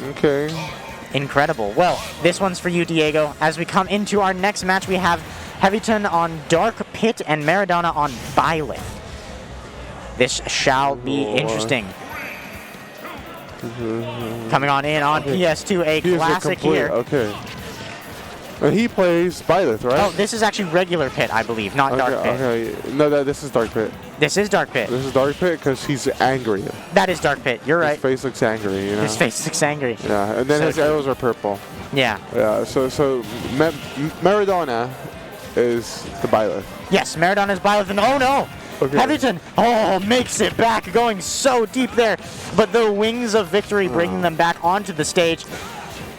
Okay. Incredible. Well, this one's for you, Diego. As we come into our next match, we have HeavyttonCone on Dark Pit and Maradona on Byleth. This shall be interesting. Coming on in on PS2, a classic here. Okay. And he plays Byleth, right? Oh, this is actually regular Pit, I believe, not Dark Pit. Okay. No, this is Dark Pit. This is Dark Pit. This is Dark Pit because he's angry. That is Dark Pit. You're right. His face looks angry, you know? His face looks angry. Yeah, and then So his arrows are purple. Yeah. Yeah, so Maradona is the Byleth. Yes, Maradona's Byleth, and oh no! Okay. HeavyttonCone, makes it back, going so deep there. But the wings of victory bringing them back onto the stage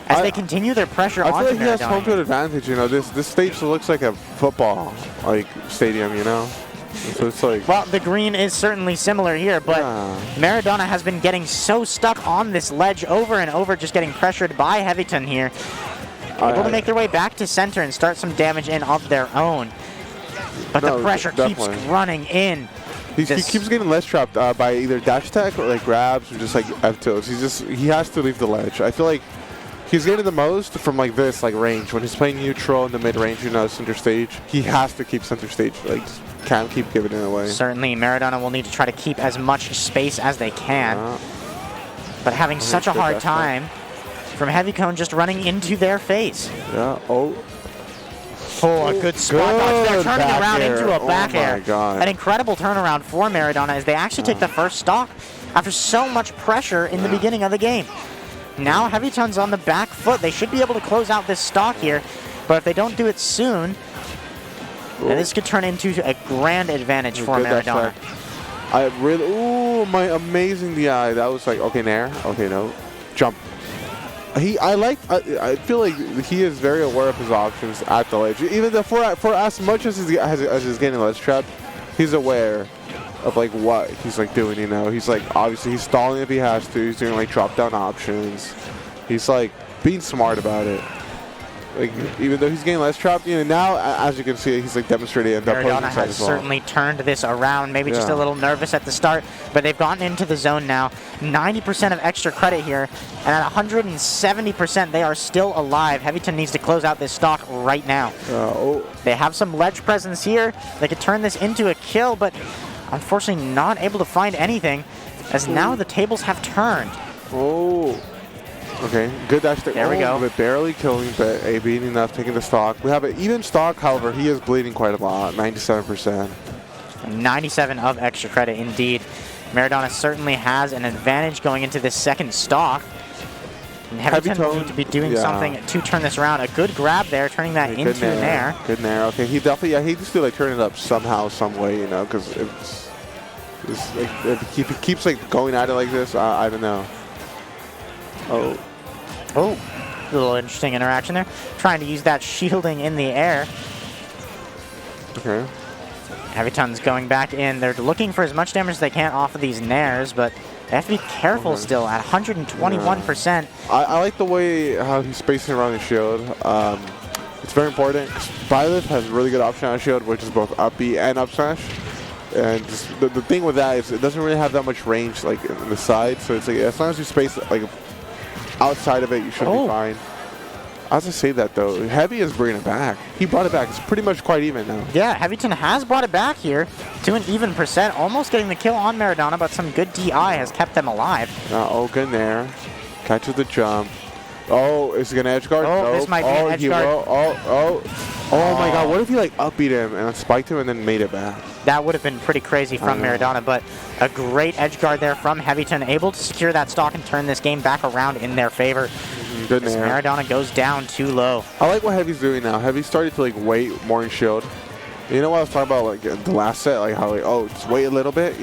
as they continue their pressure onto Maradona. I feel like he has home field advantage, you know. This stage looks like a football stadium, you know. So it's like, well, the green is certainly similar here, but Maradona has been getting so stuck on this ledge over and over, just getting pressured by HeavyttonCone here. Able to make their way back to center and start some damage in of their own. But the pressure keeps running in. He keeps getting ledge trapped by either dash attack or like grabs or just like F-tilts. He has to leave the ledge. I feel like he's getting the most from like this range. When he's playing neutral in the mid range, you know, center stage, he has to keep center stage. Like, can't keep giving it away. Certainly, Maradona will need to try to keep as much space as they can. But having such a hard time from HeavyttonCone just running into their face. Yeah. Oh, a good spot dodge there, turning around into a back air. Oh my God. An incredible turnaround for Maradona as they actually take the first stock after so much pressure in the beginning of the game. Now HeavyttonCone's on the back foot. They should be able to close out this stock here, but if they don't do it soon, then this could turn into a grand advantage for Maradona. My amazing DI. That was like, okay, nair. Okay, no. Jump. I feel like he is very aware of his options at the ledge. Even though for as much as he's getting ledge trapped, he's aware of like what he's like doing. You know, he's like obviously he's stalling if he has to. He's doing like drop down options. He's like being smart about it. Like even though he's getting less trapped, you know, now as you can see, he's like demonstrating it. Maradona has certainly turned this around. Maybe just a little nervous at the start, but they've gotten into the zone now. 90% of extra credit here, and at 170%, they are still alive. HeavyttonCone needs to close out this stock right now. They have some ledge presence here. They could turn this into a kill, but unfortunately not able to find anything, as now the tables have turned. Okay, good dash there. There we go. But barely killing, but beating enough, taking the stock. We have an even stock, however, he is bleeding quite a lot, 97%. 97 of extra credit, indeed. Maradona certainly has an advantage going into this second stock. And HeavyttonCone need to be doing something to turn this around. A good grab there, turning that into an air. Good nair. Okay, he definitely, he needs to like turn it up somehow, some way, you know, because if he keeps like going at it like this, I don't know. A little interesting interaction there. Trying to use that shielding in the air. Okay. HeavyttonCone's going back in. They're looking for as much damage as they can off of these nairs, but they have to be careful still at 121%. I like the way how he's spacing around his shield. It's very important because Byleth has a really good option on shield, which is both up B and up smash. And just the thing with that is it doesn't really have that much range like in the side, so it's like as long as you space like outside of it, you should be fine. As I say that though, Heavy is bringing it back. He brought it back. It's pretty much quite even now. Yeah, HeavyttonCone has brought it back here to an even percent, almost getting the kill on Maradona, but some good DI has kept them alive. Good there. Catches the jump. Is he gonna edge guard? This might be an edge guard. Oh my God! What if he like upbeat him and spiked him and then made it back? That would have been pretty crazy from Maradona, but a great edge guard there from HeavyttonCone, able to secure that stock and turn this game back around in their favor. Good nair. Maradona goes down too low. I like what Heavy's doing now. Heavy started to like wait more in shield. You know what I was talking about like the last set, like how like just wait a little bit.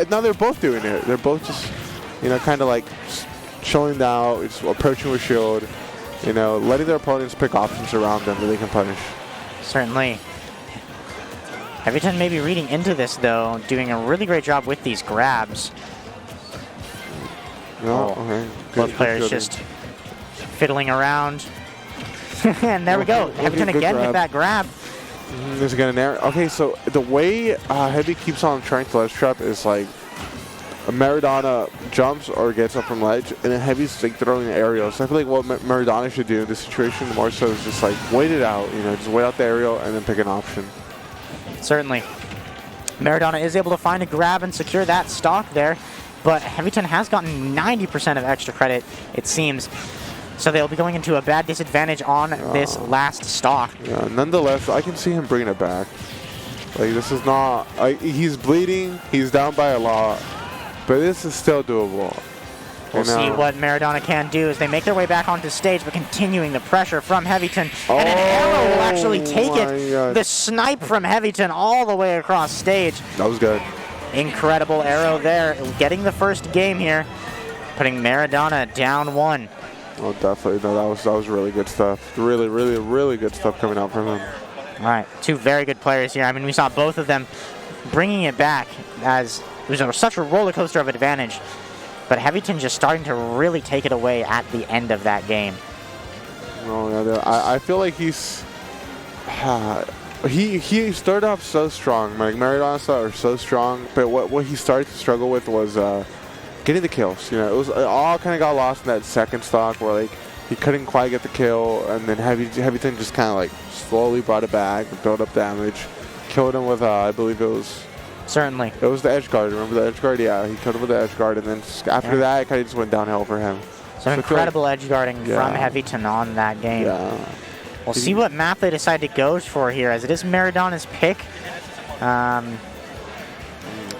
Now they're both doing it. They're both just kind of like chilling out, just approaching with shield. Letting their opponents pick options around them that they can punish. Certainly. HeavyttonCone may be reading into this, though, doing a really great job with these grabs. Both players just fiddling around. And there we go. HeavyttonCone again with that grab. There's again an air. Okay, so the way Heavy keeps on trying to ledge trap is like Maradona jumps or gets up from ledge, and then Heavy's like throwing an aerial. So I feel like what Maradona should do in this situation more so is just like wait it out, you know, just wait out the aerial and then pick an option. Certainly. Maradona is able to find a grab and secure that stock there, but HeavyttonCone has gotten 90% of extra credit, it seems. So they'll be going into a bad disadvantage on this last stock. Yeah, nonetheless, I can see him bringing it back. Like, this is not... he's bleeding, he's down by a lot, but this is still doable. We'll see what Maradona can do as they make their way back onto stage, but continuing the pressure from HeavyttonCone. And an arrow will actually take it. God. The snipe from HeavyttonCone all the way across stage. That was good. Incredible arrow there, getting the first game here, putting Maradona down 1. Oh, definitely. No, that was really good stuff. Really, really, really good stuff coming out from him. All right, 2 very good players here. I mean, we saw both of them bringing it back as it was such a roller coaster of advantage. But HeavyttonCone just starting to really take it away at the end of that game. Oh, yeah, I feel like he's... he started off so strong. Like, Maradona started so strong, but what he started to struggle with was getting the kills. You know, it all kind of got lost in that second stock where, like, he couldn't quite get the kill, and then HeavyttonCone just kind of, like, slowly brought it back, built up damage, killed him with, I believe it was... Certainly. It was the edge guard. Remember the edge guard? Yeah, he killed him with the edge guard, and then after that, it kind of just went downhill for him. Some incredible edge guarding from HeavyttonCone on that game. Yeah. We'll see what map they decide to go for here, as it is Maradona's pick.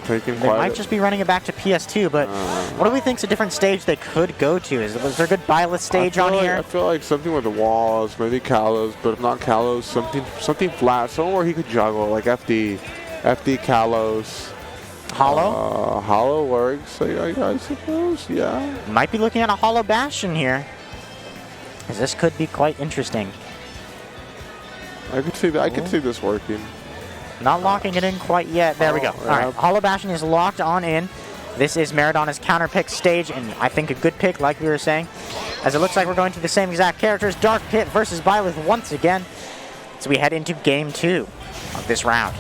They might just be running it back to PS2, but what do we think is a different stage they could go to? Was there a good Byleth stage on here? I feel like something with the walls, maybe Kalos, but if not Kalos, something flat, somewhere where he could juggle, like FD Kalos. Hollow? Hollow works, I suppose, yeah. Might be looking at a Hollow Bastion here, as this could be quite interesting. I could see that. I could see this working. Not locking it in quite yet. There we go. All right, Hollow Bastion is locked on in. This is Maradona's counter pick stage, and I think a good pick, like we were saying, as it looks like we're going to the same exact characters. Dark Pit versus Byleth once again. So we head into game 2 of this round.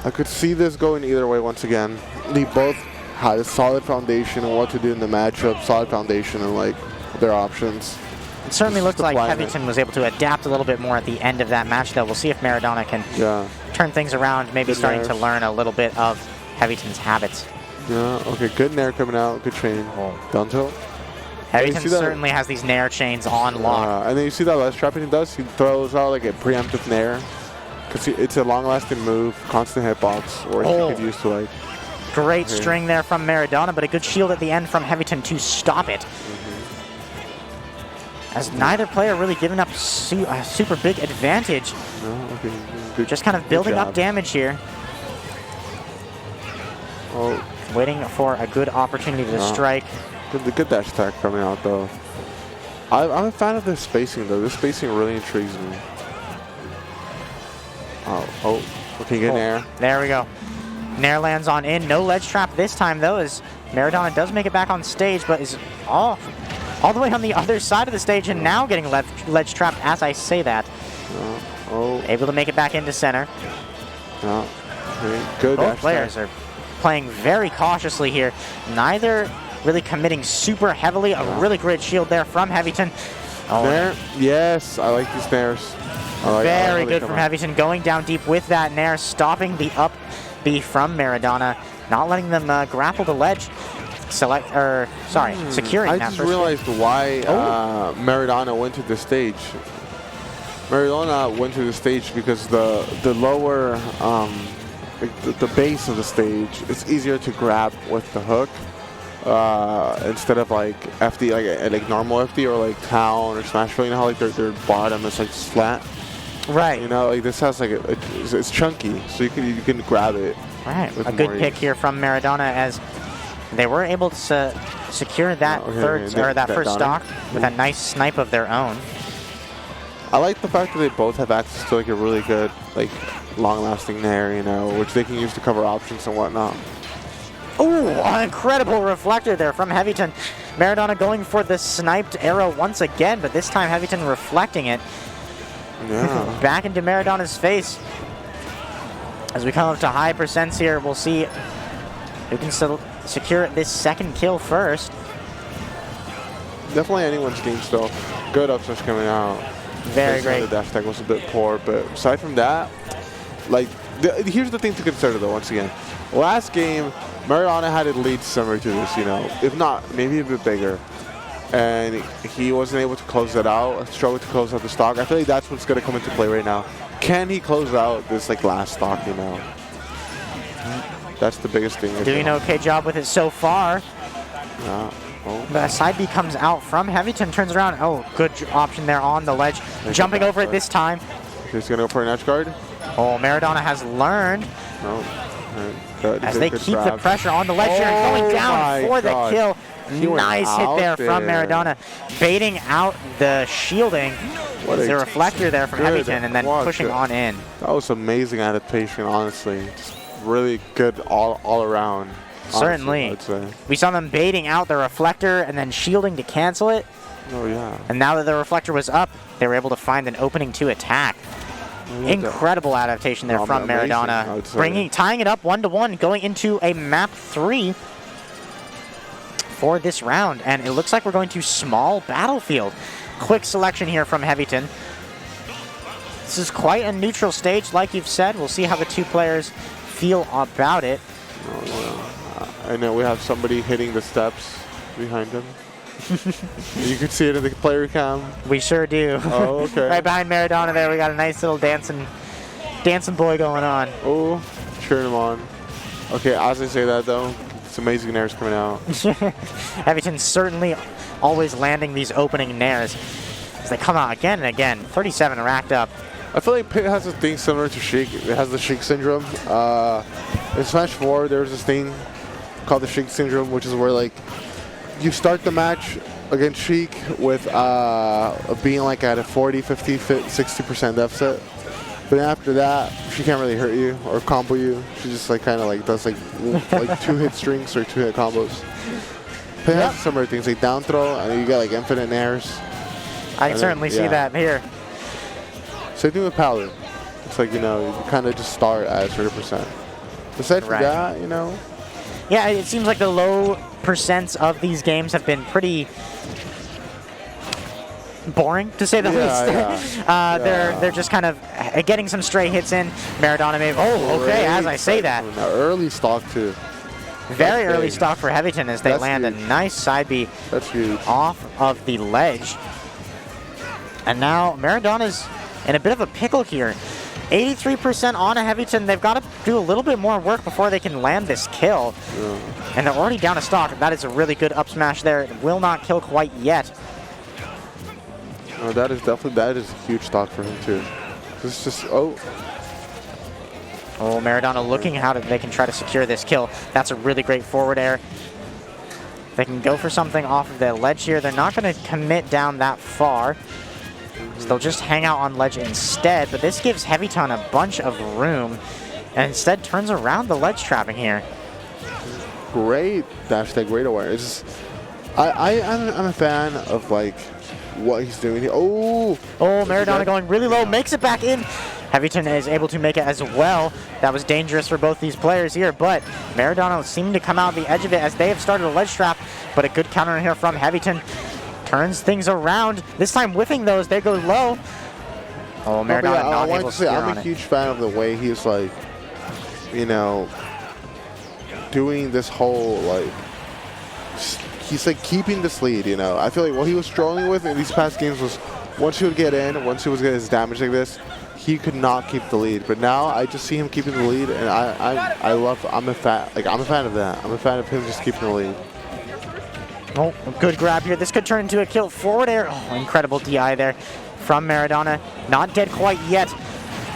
I could see this going either way once again. They both had a solid foundation on what to do in the matchup, solid foundation and like their options. It certainly looked like HeavyttonCone was able to adapt a little bit more at the end of that match, though. We'll see if Maradona can turn things around, maybe starting to learn a little bit of HeavyttonCone's habits. Yeah, okay, good nair coming out, good chain. Down tilt. HeavyttonCone certainly has these nair chains on lock. And then you see that ledge trapping he does? He throws out like a preemptive nair. Because it's a long-lasting move, constant hitbox, or he could use to like... Great string there from Maradona, but a good shield at the end from HeavyttonCone to stop it. As neither player really giving up a super big advantage. Just kind of building up damage here. Waiting for a good opportunity to strike. Good dash attack coming out, though. I'm a fan of this spacing, though. This spacing really intrigues me. Okay, good nair. There we go. Nair lands on in. No ledge trap this time, though, as Maradona does make it back on stage, but is all the way on the other side of the stage and now getting ledge trapped as I say that. Able to make it back into center. Good. Both players are playing very cautiously here. Neither really committing super heavily. A really great shield there from HeavyttonCone. Nair. Yes, I like these nairs. Very good from HeavyttonCone, going down deep with that nair, stopping the up B from Maradona, not letting them grapple the ledge. Securing that. I just realized why Maradona went to the stage. Maradona went to the stage because the lower, the base of the stage, it's easier to grab with the hook instead of like FD, like normal FD or like Town or Smashville. You know how like their bottom is like flat. Right. You know, like this has like it's chunky, so you can grab it. Right. A good pick here from Maradona as they were able to secure that first stock with a nice snipe of their own. I like the fact that they both have access to like a really good like long-lasting nair, you know, which they can use to cover options and whatnot. Oh, an incredible reflector there from HeavyttonCone. Maradona going for the sniped arrow once again, but this time HeavyttonCone reflecting it. Yeah. Back into Maradona's face. As we come up to high percents here, we'll see who can secure this second kill first. Definitely anyone's game still. Good up smash coming out. Very great. The dash tag was a bit poor, but aside from that, like, here's the thing to consider though, once again. Last game, Maradona had a lead similar to this, you know, if not, maybe a bit bigger. And he wasn't able to close it out, struggled to close out the stock. I feel like that's what's going to come into play right now. Can he close out this, like, last stock, you know? That's the biggest thing. Doing an okay job with it so far. Yeah. Oh. The side B comes out from Heavyton, turns around. Oh, good option there on the ledge. Jumping over it this time. He's going to go for an edge guard. Oh, Maradona has learned. No. Good, as they keep the pressure on the ledge here and going down for the kill. Nice hit there from Maradona. Baiting out the shielding. The reflector there from Heavyton and then pushing on in. That was amazing adaptation, honestly. Just really good all around. Certainly. Honestly, we saw them baiting out the reflector and then shielding to cancel it. Oh, yeah. And now that the reflector was up, they were able to find an opening to attack. Incredible adaptation there from Maradona. Tying it up 1-1, going into a map 3 for this round. And it looks like we're going to small battlefield. Quick selection here from Heavyton. This is quite a neutral stage, like you've said. We'll see how the two players feel about it. Oh, yeah. I know we have somebody hitting the steps behind him. You can see it in the player cam. We sure do. Oh, okay. Right behind Maradona there, we got a nice little dancing boy going on. Oh, cheering him on. Okay, as I say that though, it's amazing nairs coming out. Heavyton certainly always landing these opening nairs as they come out again and again. 37 racked up. I feel like Pit has a thing similar to Sheik. It has the Sheik syndrome. In Smash 4, there's this thing called the Sheik syndrome, which is where like you start the match against Sheik with being like at a 40, 50, 60% deficit. But after that, she can't really hurt you or combo you. She just like kind of like does like 2-hit strings or 2-hit combos. Pit has similar things like down throw, and you got like infinite nairs. I can certainly see that here. Same thing with Paladin. It's like, you know, you kind of just start at a certain percent. Aside from that, you know. Yeah, it seems like the low percents of these games have been pretty boring, to say the least. They're just kind of getting some stray hits in. Maradona may. Oh, okay. As I say that. Early stock too. Very early stock for Heavyton as they land a nice side B off of the ledge. And now Maradona's in a bit of a pickle here. 83% on a Heavyton. They've got to do a little bit more work before they can land this kill. And they're already down a stock. That is a really good up smash there. It will not kill quite yet. Oh, that is a huge stock for him too. This is just Maradona looking how they can try to secure this kill. That's a really great forward air. They can go for something off of the ledge here. They're not going to commit down that far. So they'll just hang out on ledge instead, but this gives Heavyton a bunch of room and instead turns around the ledge trapping here. Great dash tag, great awareness. I'm a fan of like what he's doing here. Maradona going really low, makes it back in. Heavyton is able to make it as well. That was dangerous for both these players here, but Maradona seemed to come out the edge of it as they have started a ledge trap, but a good counter in here from Heavyton. Turns things around. This time whiffing those, they go low. Maradona not able to secure on it. I'm a huge fan of the way he's like, you know, doing this whole like, he's like keeping this lead, you know. I feel like what he was struggling with in these past games was once he would get in, once he was getting his damage like this, he could not keep the lead. But now I just see him keeping the lead, and I'm a fan of that. I'm a fan of him just keeping the lead. Good grab here. This could turn into a kill. Forward air. Incredible DI there from Maradona. Not dead quite yet.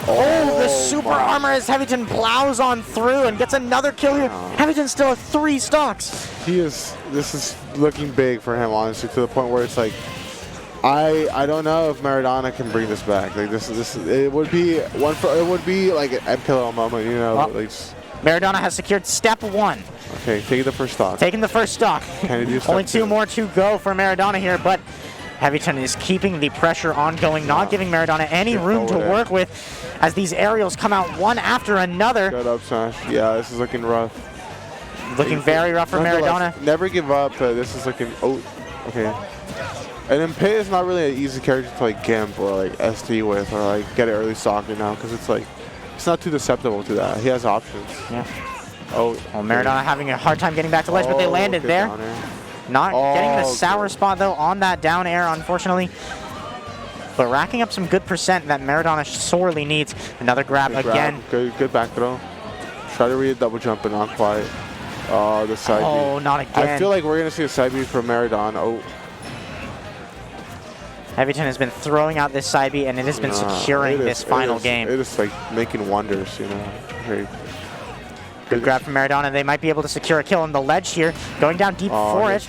The super armor as Heavyton plows on through and gets another kill here. Heavyton still has 3 stocks. This is looking big for him, honestly, to the point where it's like, I don't know if Maradona can bring this back. Like it would be like an MKL moment, you know. Maradona has secured step 1. Okay, taking the first stock. Taking the first stock. Only 2 more to go for Maradona here, but Heavyton is keeping the pressure ongoing, not giving Maradona any room to work with as these aerials come out one after another. Good up smash. Yeah, this is looking rough. Looking very rough for Maradona. Never give up. This is looking, oh, okay. And then Pit is not really an easy character to like Gimp or like SD with or like get an early stock now because it's like, it's not too susceptible to that. He has options. Yeah. Oh, Maradona having a hard time getting back to ledge, but they landed there. Not getting the sour spot though on that down air, unfortunately. But racking up some good percent that Maradona sorely needs. Another grab again. Good back throw. Try to read a double jump, but not quite. Oh, the side B. Oh, not again. I feel like we're going to see a side B from Maradona. Oh. HeavyttonCone has been throwing out this side B, and it has been securing this final game. It is like making wonders, you know. Very good grab from Maradona. They might be able to secure a kill on the ledge here. Going down deep for it.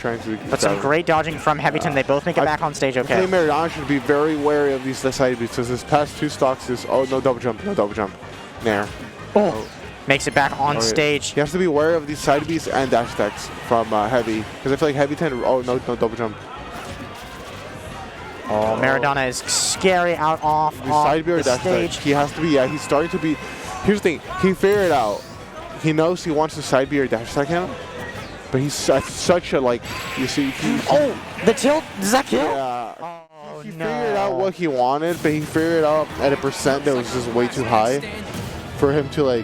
But some great dodging from HeavyttonCone. They both make it back on stage okay. I think Maradona should be very wary of these side Bs because his past 2 stocks is, oh, no double jump, no double jump. Nair. Oh. Makes it back on stage. He has to be wary of these side Bs and dash attacks from Heavy. Because I feel like HeavyttonCone, oh, no double jump. Oh, Maradona is scary out off side B or dash stage. He has to be, he's starting to be. Here's the thing, he figured it out. He knows he wants to side B or dash attack him, but he's such a, like, you see. Oh, the tilt, does that kill? Yeah. Oh, he figured out what he wanted, but he figured out at a percent that was just way too high for him to, like,